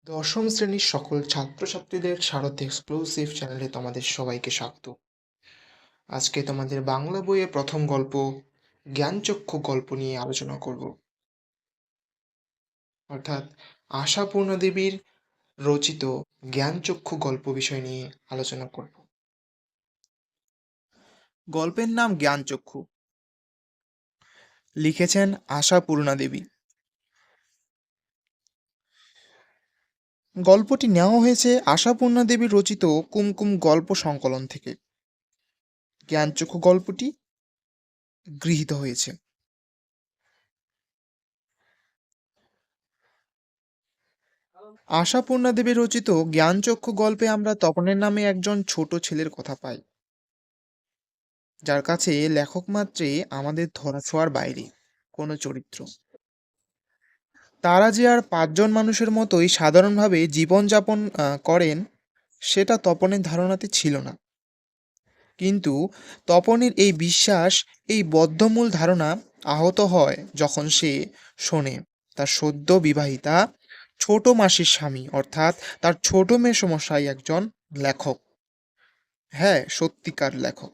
দশম শ্রেণীর সকল ছাত্রছাত্রীদের শারদ এক্সক্লুসিভ চ্যানেলে তোমাদের সবাইকে স্বাগত। আজকে তোমাদের বাংলা বইয়ের প্রথম গল্প জ্ঞানচক্ষু গল্প নিয়ে আলোচনা করব, অর্থাৎ আশাপূর্ণা দেবীর রচিত জ্ঞানচক্ষু গল্প বিষয় নিয়ে আলোচনা করব। গল্পের নাম জ্ঞানচক্ষু, লিখেছেন আশাপূর্ণা দেবী। গল্পটি নেওয়া হয়েছে আশাপূর্ণা দেবীর রচিত কুমকুম গল্প সংকলন থেকে। জ্ঞানচক্ষু গল্পটি গৃহীত হয়েছে। আশাপূর্ণা দেবী রচিত জ্ঞানচক্ষু গল্পে আমরা তপনের নামে একজন ছোট ছেলের কথা পাই, যার কাছে লেখক মাত্রে আমাদের ধরাছোঁয়ার বাইরে কোনো চরিত্র। তারা যে আর পাঁচজন মানুষের মতোই সাধারণভাবে জীবনযাপন করেন, সেটা তপনের ধারণাতে ছিল না। কিন্তু তপনের এই বিশ্বাস, এই বদ্ধমূল ধারণা আহত হয় যখন সে শোনে তার সদ্য বিবাহিতা ছোট মাসির স্বামী, অর্থাৎ তার ছোট মেসোমশাই একজন লেখক। হ্যাঁ, সত্যিকার লেখক।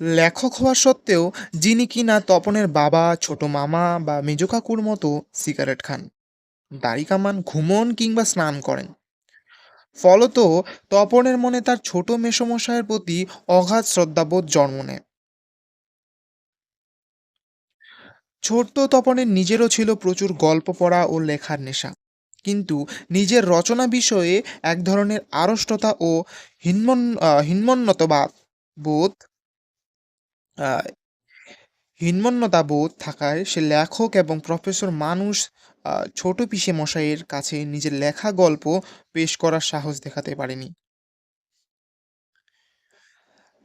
লেখক হওয়া সত্ত্বেও যিনি কিনা তপনের বাবা, ছোট মামা বা মেজো কাকুর মতো সিগারেট খান, দাড়ি কামান, ঘুমন কিংবা স্নান করেন। ফলত তপনের মনে তার ছোট মেসোমশাইয়ের প্রতি অগাধ শ্রদ্ধাবোধ জন্ম নেয়। ছোট্ট তপনের নিজেরও ছিল প্রচুর গল্প পড়া ও লেখার নেশা, কিন্তু নিজের রচনা বিষয়ে এক ধরনের আড়ষ্টতা ও হীনমন্যতা বোধ আহ, হীনমন্যতা বোধ থাকায় সে লেখক এবং প্রফেসর মানুষ ছোট পিসে মশাইয়ের কাছে নিজের লেখা গল্প পেশ করার সাহস দেখাতে পারেনি।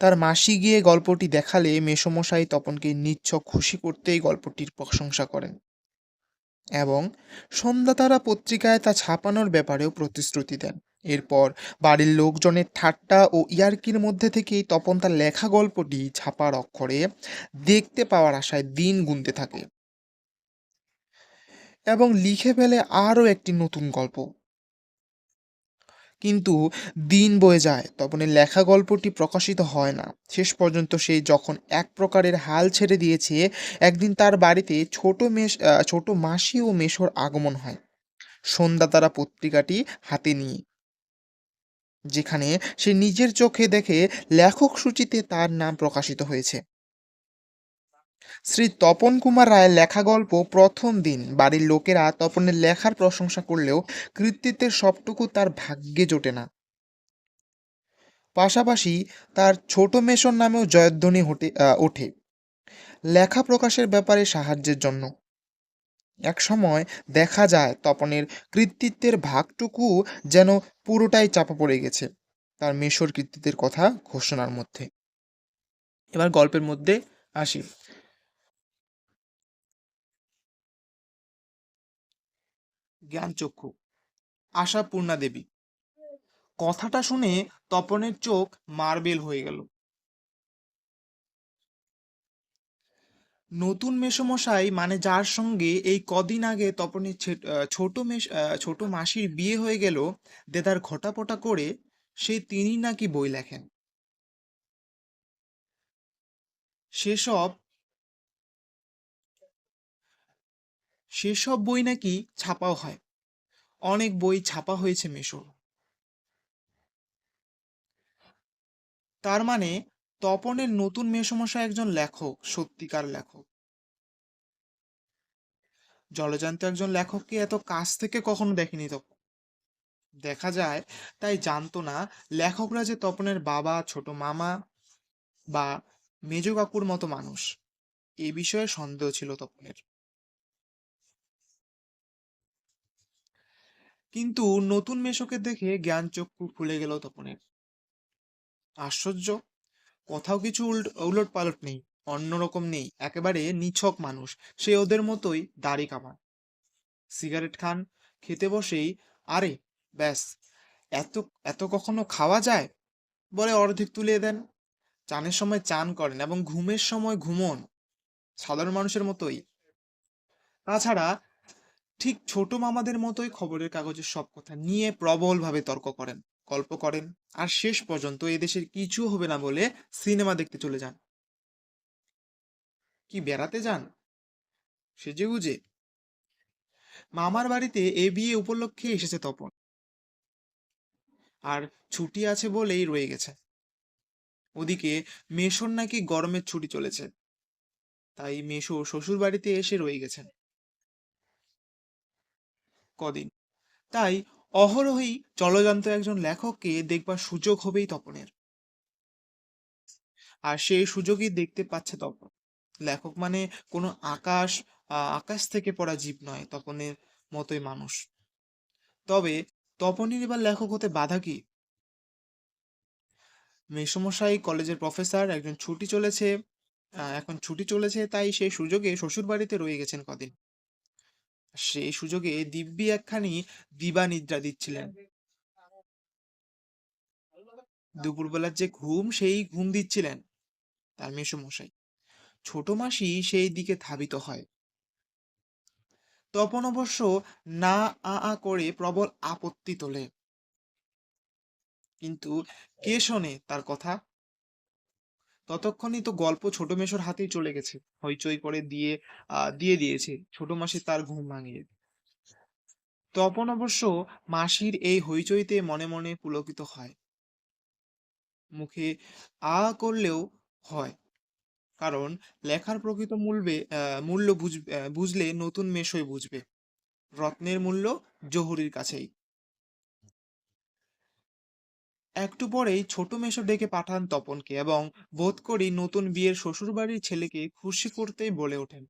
তার মাসি গিয়ে গল্পটি দেখালে মেসোমশাই তপনকে নিছক খুশি করতেই গল্পটির প্রশংসা করেন এবং সন্ধ্যাতারা পত্রিকায় তা ছাপানোর ব্যাপারেও প্রতিশ্রুতি দেন। এরপর বাড়ির লোকজনের ঠাট্টা ও ইয়ার্কির মধ্যে থেকেই তপন তার লেখা গল্পটি ছাপার অক্ষরে দেখতে পাওয়ার আশায় দিন গুনতে থাকে এবং লিখে ফেলে আরও একটি নতুন গল্প। কিন্তু দিন বয়ে যায়, তপনের লেখা গল্পটি প্রকাশিত হয় না। শেষ পর্যন্ত সে যখন এক প্রকারের হাল ছেড়ে দিয়েছে, একদিন তার বাড়িতে ছোট মাসি ও মেসোর আগমন হয় সন্ধ্যা তারা পত্রিকাটি হাতে নিয়ে, যেখানে সে নিজের চোখে দেখে লেখক সূচিতে তার নাম প্রকাশিত হয়েছে। শ্রী তপন কুমার রায়ের লেখা গল্প প্রথম দিন। বাড়ির লোকেরা তপনের লেখার প্রশংসা করলেও কৃতিত্বের সবটুকু তার ভাগ্যে জোটে না। পাশাপাশি তার ছোট মেসোর নামেও জয়ধ্বনি ওঠে লেখা প্রকাশের ব্যাপারে সাহায্যের জন্য। একসময় দেখা যায় তপনের কৃতিত্বের ভাগটুকু যেন পুরোটাই চাপা পড়ে গেছে তার মেসোর কৃতিত্বের কথা ঘোষণার মধ্যে। এবার গল্পের মধ্যে আসি। জ্ঞানচক্ষু, আশাপূর্ণা দেবী। কথাটা শুনে তপনের চোখ মার্বেল হয়ে গেল। নতুন মেসোমশাই মানে যার সঙ্গে এই কদিন আগে তপনের ছোট মাসির বিয়ে হয়ে গেল, দেদার ঘটাপটা করে, সেই তিনি নাকি বই লেখেন। সেসব সেসব বই নাকি ছাপাও হয়। অনেক বই ছাপা হয়েছে মেসোর। তার মানে তপনের নতুন মেসোমশাই একজন লেখক, সত্যিকার লেখক। জলজান্ত একজন লেখককে এত কাছ থেকে কখনো দেখেনি তপন। দেখা যায় তাই জানতো না লেখকরা যে তপনের বাবা, ছোট মামা বা মেজ কাকুর মতো মানুষ। এ বিষয়ে সন্দেহ ছিল তপনের। কিন্তু নতুন মেশোকে দেখে জ্ঞানচক্ষু খুলে গেল তপনের। আশ্চর্য, কোথাও কিছু উলট পালট নেই, অন্যরকম নেই, একেবারে নিছক মানুষ। সে ওদের মতোই দাড়ি কামান, সিগারেট খান, খেতে বসেই আরে ব্যাস, এত এত কখনো খাওয়া যায় বলে অর্ধেক তুলে দেন। চানের সময় চান করেন এবং ঘুমের সময় ঘুমন, সাধারণ মানুষের মতোই। তাছাড়া ঠিক ছোট মামাদের মতোই খবরের কাগজের সব কথা নিয়ে প্রবলভাবে তর্ক করেন, গল্প করেন, আর শেষ পর্যন্ত এদেশের কিছু হবে না বলে সিনেমা দেখতে চলে যান। কি বেড়াতে যান সেজেগুজে? মামার বাড়িতে এ বিয়ে উপলক্ষে এসেছে তপন, আর ছুটি আছে বলেই রয়ে গেছে। ওদিকে মেশোর নাকি গরমের ছুটি চলেছে, তাই মেশো শ্বশুর বাড়িতে এসে রয়ে গেছেন কদিন। তাই অহরহই চলজান্ত একজন লেখককে দেখবার সুযোগ হবেই তপনের, আর সেই সুযোগই দেখতে পাচ্ছে তপন। লেখক মানে কোনো আকাশ থেকে পড়া জীব নয়, তপনের মতোই মানুষ। তবে তপনের এবার লেখক হতে বাধা কি? মেসমশাই কলেজের প্রফেসর, একজন ছুটি চলেছে, এখন ছুটি চলেছে, তাই সেই সুযোগে শ্বশুর বাড়িতে রয়ে গেছেন কদিন। সেই সুযোগে দিব্যি একখানি দিবা নিদ্রা দিচ্ছিলেন। দুপুরবেলার যে ঘুম, সেই ঘুম দিচ্ছিলেন তার মেসোমশাই। ছোট মাসি সেই দিকে ধাবিত হয়। তপন অবশ্য না করে প্রবল আপত্তি তোলে, কিন্তু কে শোনে তার কথা? ততক্ষণই তো গল্প ছোট মেশোর হাতেই চলে গেছে, হইচই করে দিয়ে দিয়েছে ছোট মাসি তার ঘুম ভাঙিয়ে। তপন অবশ্য মাসির এই হইচইতে মনে মনে পুলকিত হয়, মুখে করলেও হয়। কারণ লেখার প্রকৃত মূল্য বুঝলে নতুন মেশোই বুঝবে, রত্নের মূল্য জহুরির কাছেই। একটু পরেই ছোট মেশো ডেকে পাঠান তপনকে, এবং বোধ করি নতুন বিয়ের শ্বশুরবাড়ির ছেলেকে খুশি করতেই বলে ওঠেন,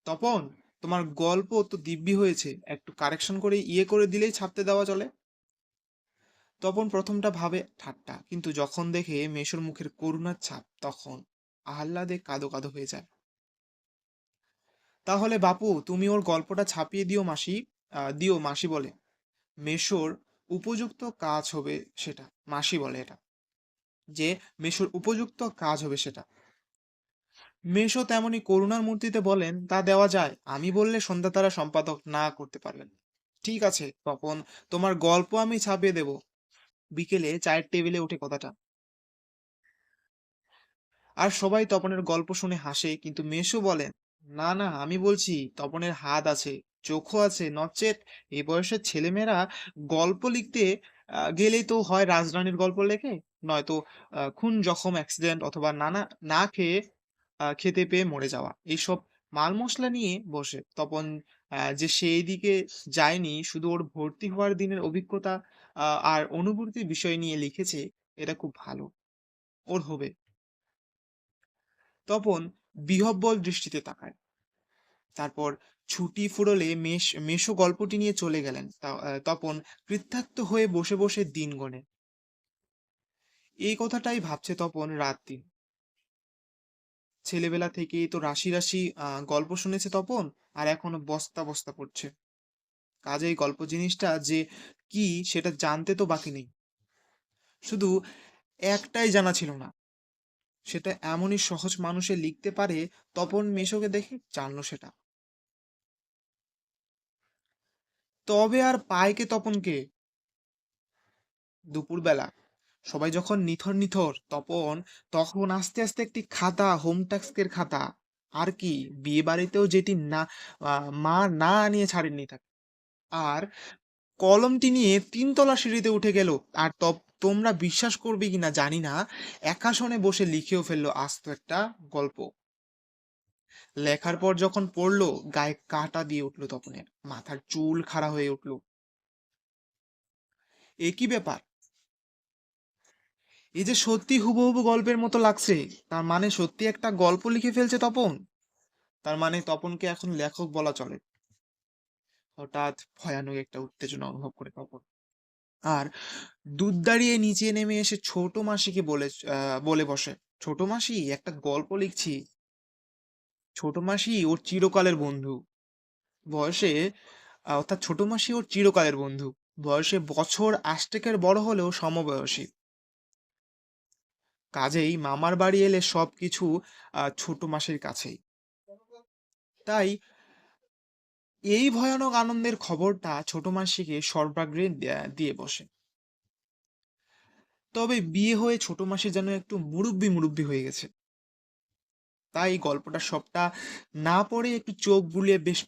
তপন, তোমার গল্প তো দিব্যি হয়েছে, একটু কারেকশন করে করে দিলেই ছাপতে দেওয়া চলে। তপন প্রথমটা ভাবে ঠাট্টা, কিন্তু যখন দেখে মেশোর মুখের করুণার ছাপ, তখন আহ্লাদে কাদো কাদো হয়ে যায়। তাহলে বাপু, তুমি ওর গল্পটা ছাপিয়ে দিও মাসি। দিও মাসি বলে। মেশোর উপযুক্ত কাজ হবে সেটা, মাসি বলে এটা, যে মেশোর উপযুক্ত কাজ হবে সেটা। মেশো তেমনি করুণার মূর্তিতে বলেন, তা দেওয়া যায়, আমি বললে সন্ধ্যা তারা সম্পাদক না করতে পারবেন। ঠিক আছে তপন, তোমার গল্প আমি ছাপিয়ে দেব। বিকেলে চায়ের টেবিলে উঠে কথাটা। আর সবাই তপনের গল্প শুনে হাসে, কিন্তু মেশো বলেন, না না, আমি বলছি তপনের হাত আছে, চোখও আছে, নচেৎ এই বয়সের ছেলেমেয়েরা গল্প লিখতে গেলেই তো হয় রাজরানীর গল্প লেখে, নয়তো খুন জখম অ্যাক্সিডেন্ট, অথবা না খেয়ে খেতে পেয়ে মরে যাওয়া, এইসব মাল মশলা নিয়ে বসে। তপন যে সেই দিকে যায়নি, শুধু ওর ভর্তি হওয়ার দিনের অভিজ্ঞতা আর অনুভূতির বিষয় নিয়ে লিখেছে, এটা খুব ভালো, ওর হবে। তপন বিহ্বল দৃষ্টিতে তাকায়। তারপর ছুটি ফুরোলে মেশো গল্পটি নিয়ে চলে গেলেন। তপন কৃতার্থ হয়ে বসে বসে দিন গণে। এই কথাটাই ভাবছে তপন রাত দিন। ছেলেবেলা থেকেই তো রাশি রাশি গল্প শুনেছে তপন, আর এখনো বস্তা বস্তা পড়ছে। কাজেই গল্প জিনিসটা যে কি সেটা জানতে তো বাকি নেই। শুধু একটাই জানা ছিল না, সেটা এমনই সহজ মানুষে লিখতে পারে। তপন মেশোকে দেখে জানলো সেটা। তবে আর পায় কে তপনকে? দুপুরবেলা সবাই যখন নিথর নিথর, তখন আস্তে আস্তে একটি খাতা, হোম টাস্কের খাতা, আর কি, বিয়ে বাড়িতেও যেটি না মা না আনিয়ে ছাড়েননি তাকে, আর কলমটি নিয়ে 3 তলা সিঁড়িতে উঠে গেল। আর তোমরা বিশ্বাস করবে কিনা জানি না, একাশনে বসে লিখেও ফেললো আস্ত একটা গল্প। লেখার পর যখন পড়লো, গায়ে কাঁটা দিয়ে উঠলো তপনের, মাথার চুল খাড়া হয়ে উঠলো। এ কি ব্যাপার? এই যে সত্যি হুবহু গল্পের মতো লাগছে, তার মানে সত্যি একটা গল্প লিখে ফেলছে তপন। তার মানে তপনকে এখন লেখক বলা চলে। হঠাৎ ভয়ানক একটা উত্তেজনা অনুভব করে তপন, আর দুধ দাঁড়িয়ে নিচে নেমে এসে ছোট মাসিকে বলে বসে, ছোট মাসি, একটা গল্প লিখছি। ছোট মাসি ওর চিরকালের বন্ধু, বয়সে অর্থাৎ ছোট মাসি ওর চিরকালের বন্ধু, বয়সে বছর আষ্টেকের বড় হলেও সমবয়সী। কাজেই মামার বাড়ি এলে সবকিছু ছোট মাসির কাছেই। তাই এই ভয়ানক আনন্দের খবরটা ছোট মাসিকে সর্বাগ্রে দিয়ে বসে। তবে বিয়ে হয়ে ছোট মাসি যেন একটু মুরব্বি মুরব্বি হয়ে গেছে। তাই গল্পটা সবটা না পড়ে একটু চোখ বুলিয়ে বেশ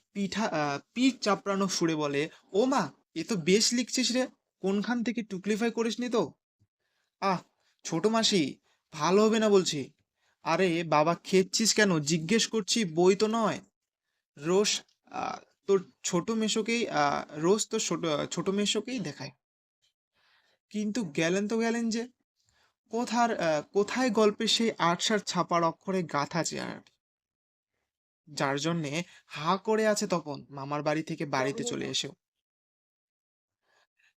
পিঠ চাপড়ানো সুরে বলে, ও মা, এ তো বেশ লিখছিস রে, কোনখান থেকে টুকলিফাই করিসনি তো? আহ, ছোট মাসি, ভালো হবে না বলছি। আরে বাবা, খেচ্ছিস কেন জিজ্ঞেস করছি, বই তো নয়। রোজ আহ, তোর ছোট মেশোকেই রোজ তোর ছোট মেশোকেই দেখায়, কিন্তু গেলেন তো গেলেন যে কোথায় গল্পে সেই আটসার ছাপার অক্ষরে গাঁথা চেয়ার, যার জন্যে হা করে আছে তপন মামার বাড়ি থেকে বাড়িতে চলে এসেও।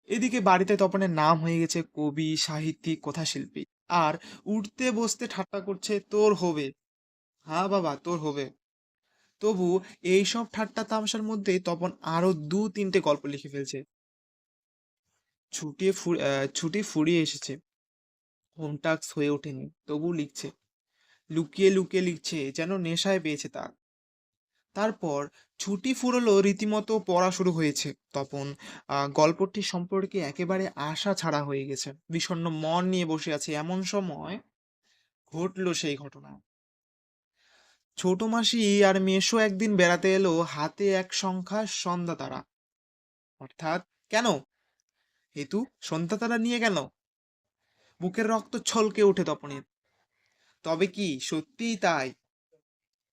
এদিকে বাড়িতে তপনের নাম হয়ে গেছে কবি, সাহিত্যিক, কথাশিল্পী। আর উঠতে বসতে ঠাট্টা করছে, তোর হবে। হ্যাঁ বাবা, তোর হবে। তবু এইসব ঠাট্টা তামসার মধ্যে তপন আরো দু তিনটে গল্প লিখে ফেলছে। ছুটি ফুরিয়ে এসেছে, হোম টাস্ক হয়ে ওঠেনি, তবু লিখছে। লুকিয়ে লুকিয়ে লিখছে, যেন নেশায় পেয়েছে তার। তারপর ছুটি ফুরলো, রীতিমতো পড়া শুরু হয়েছে। তপন গল্পটি সম্পর্কে একেবারে আশা ছাড়া হয়ে গেছে, বিষণ্ণ মন নিয়ে বসে আছে। এমন সময় ঘটলো সেই ঘটনা। ছোট মাসি আর মেসো একদিন বেড়াতে এলো, হাতে এক সংখ্যা সন্ধ্যা তারা। অর্থাৎ, কেন হেতু, সন্ধ্যা তারা নিয়ে কেন? বুকের রক্ত ছলকে ওঠে তপনের। তবে কি সত্যিই তাই?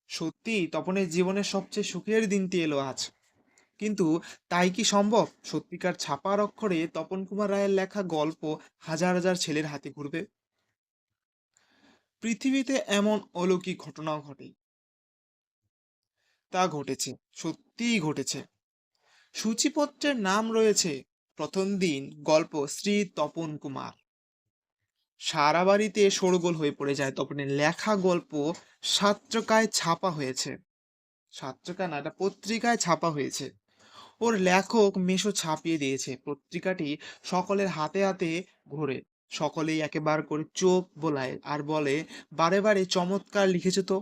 সত্যি তপনের জীবনের সবচেয়ে সুখের দিনটি এলো আজ। কিন্তু তাই কি সম্ভব? সত্যিকার ছাপার অক্ষরে তপন কুমার রায়ের লেখা গল্প হাজার হাজার ছেলের হাতে ঘুরবে? পৃথিবীতে এমন অলৌকিক ঘটনাও ঘটে। তা ঘটেছে, সত্যিই ঘটেছে। সূচিপত্রের নাম রয়েছে, প্রথম দিন, গল্প শ্রী তপন কুমার। সারা বাড়িতে শোরগোল হয়ে পড়ে যায়, তপনের লেখা গল্প সাতচকায় ছাপা হয়েছে। সাতচকা না, এটা পত্রিকায় ছাপা হয়েছে। ওর লেখক মেশো ছাপিয়ে দিয়েছে। পত্রিকাটি সকলের হাতে হাতে ঘোরে। সকলেই একেবার করে চোখ বোলায় আর বলে, বারে বারে চমৎকার লিখেছে তো।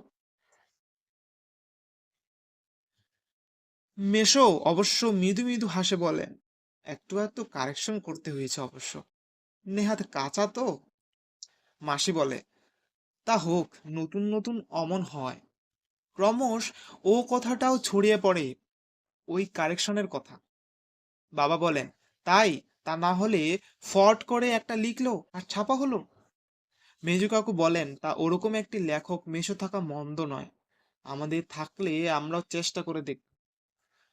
মেশো অবশ্য মৃদু মৃদু হাসে, বলেন, একটু একটু কারেকশন করতে হয়েছে অবশ্য, নেহাত কাঁচা তো। মাসি বলে, তা হোক, নতুন নতুন অমন হয়। ক্রমশ ও কথাটাও ছড়িয়ে পড়ে, ওই কারেকশনের কথা। বাবা বলেন, তাই? তা না হলে ফট করে একটা লিখলো আর ছাপা হলো। মেজো কাকু বলেন, তা ওরকম একটি লেখক মেশো থাকা মন্দ নয়। আমাদের থাকলে আমরাও চেষ্টা করে দেখ।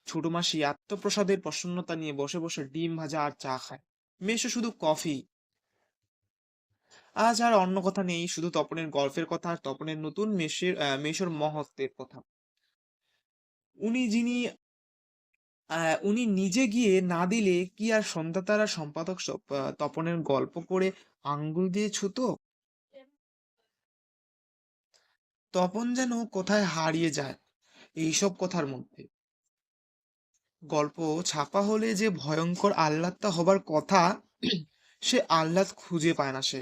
ছোট মাসি আত্মপ্রসাদের প্রসন্নতা নিয়ে বসে বসে ডিম ভাজা আর চা খায়। মেশো শুধু কফি। আজ আর অন্য কথা নেই, শুধু তপনের গল্পের কথা আর তপনের নতুন মেশোর মহত্বের কথা। উনি যিনি উনি নিজে গিয়ে না দিলে কি আর সন্ধ্যা তারা সম্পাদক তপনের গল্প করে আঙ্গুল দিয়ে ছুতো? তপন যেন কোথায় হারিয়ে যায় এইসব কথার মধ্যে। গল্প ছাপা হলে যে ভয়ঙ্কর আহ্লাদটা হবার কথা, সে আহ্লাদ খুঁজে পায় না সে।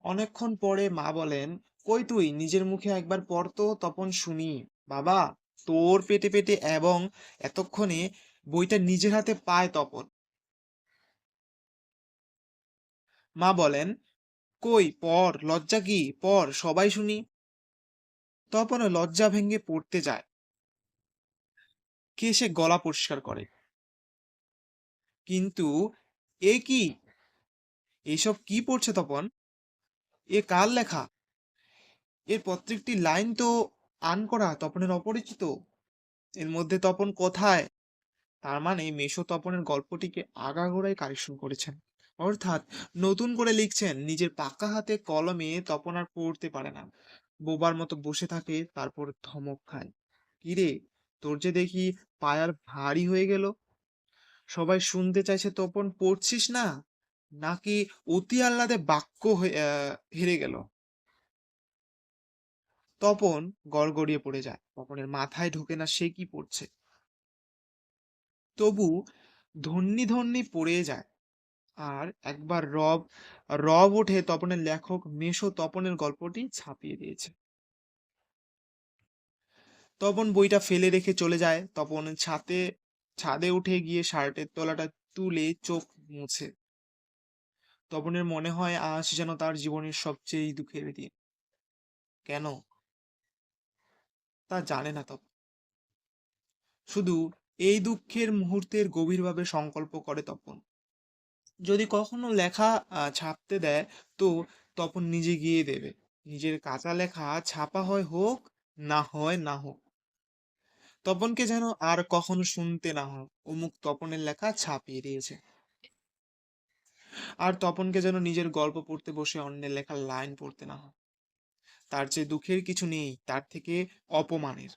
অনেকক্ষণ পরে মা বলেন, কই তুই নিজের মুখে একবার পড় তো তপন, শুনি। বাবা, তোর পেটে পেটে এবং এতক্ষণে বইটা নিজের হাতে পায় তপন। মা বলেন, কই পড়, লজ্জা কি, পড় সবাই শুনি। তপনও লজ্জা ভেঙে পড়তে যায়। কে সে গলা পরিষ্কার করে। কিন্তু এ কি, এসব কি পড়ছে তপন? এ কার লেখা? এর প্রত্যেকটি লাইন তো আন করা, তপনের অপরিচিত। এর মধ্যে তপন কোথায়? তার মানে মেশো তপনের গল্পটিকে আগাগোড়াই কারেকশন করেছেন। অর্থাৎ নতুন করে লিখছেন। নিজের পাকা হাতে কলমে তপন আর পড়তে পারে না, বোবার মতো বসে থাকে, তারপর ধমক খায়। কিরে, তোর যে দেখি পায়ার ভারী হয়ে গেল। সবাই শুনতে চাইছে, তপন পড়ছিস না, নাকি অতি আহ্লাদে বাক্য হেরে গেল? তপন গড়গড়িয়ে পড়ে যায়। তপনের মাথায় ঢোকে না সে কি পড়ছে। তবু ধন্যি ধন্যি পড়ে যায়। আর একবার রব রব ওঠে, তপনের লেখক মেশো তপনের গল্পটি ছাপিয়ে দিয়েছে। তপন বইটা ফেলে রেখে চলে যায়। তপন ছাদে উঠে গিয়ে শার্টের তলাটা তুলে চোখ মুছে। তপনের মনে হয় আজ যেন তার জীবনের সবচেয়ে দুঃখের দিন। কেন? তা জানে না তপন। শুধু এই দুঃখের মুহূর্তের গভীরভাবে সংকল্প করে তপন, যদি কখনো লেখা ছাপতে দেয়, তো তপন নিজে গিয়ে দেবে। নিজের কাঁচা লেখা ছাপা হয় হোক, না হয় না হোক। তপনকে যেন আর কখনো শুনতে না হয় অমুক তপনের লেখা ছাপিয়ে দিয়েছে। আর তপনকে যেন নিজের গল্প পড়তে বসে অন্যের লেখার লাইন পড়তে না হয়। তার চেয়ে দুঃখের কিছু নেই তার থেকে অপমানের।